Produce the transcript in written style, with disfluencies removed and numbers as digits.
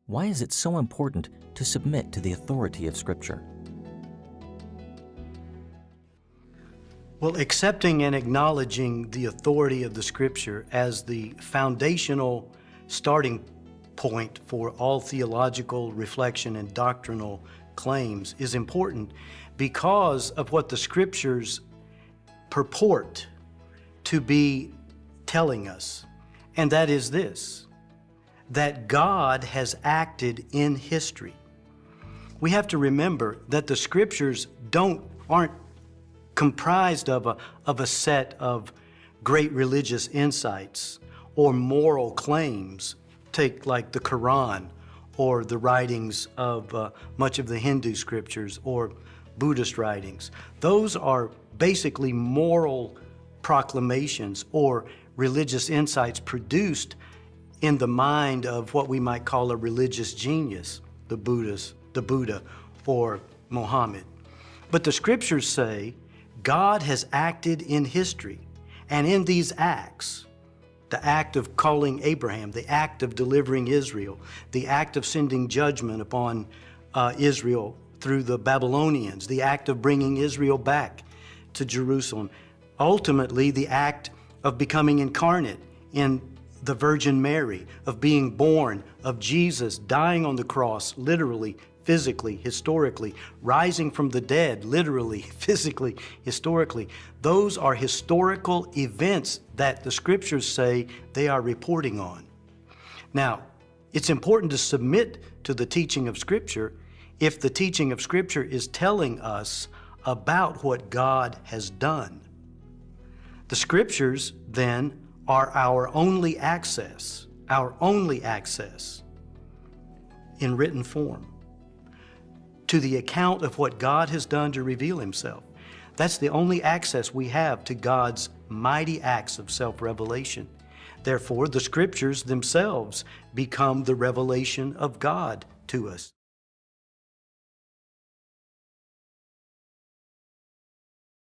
Why is it so important to submit to the authority of Scripture? Well, accepting and acknowledging the authority of the Scripture as the foundational starting point for all theological reflection and doctrinal claims is important because of what the Scriptures purport to be telling us. And that is this, that God has acted in history. We have to remember that the Scriptures aren't comprised of a set of great religious insights or moral claims. Take like the Quran or the writings of much of the Hindu scriptures or Buddhist writings. Those are basically moral proclamations or religious insights produced in the mind of what we might call a religious genius, the Buddha, or Mohammad. But the Scriptures say God has acted in history, and in these acts, the act of calling Abraham, the act of delivering Israel, the act of sending judgment upon Israel through the Babylonians, the act of bringing Israel back to Jerusalem, ultimately the act of becoming incarnate in the Virgin Mary, of being born, of Jesus dying on the cross, literally, physically, historically, rising from the dead, literally, physically, historically. Those are historical events that the Scriptures say they are reporting on. Now, it's important to submit to the teaching of Scripture if the teaching of Scripture is telling us about what God has done. The Scriptures, then, are our only access in written form to the account of what God has done to reveal Himself. That's the only access we have to God's mighty acts of self-revelation. Therefore, the Scriptures themselves become the revelation of God to us.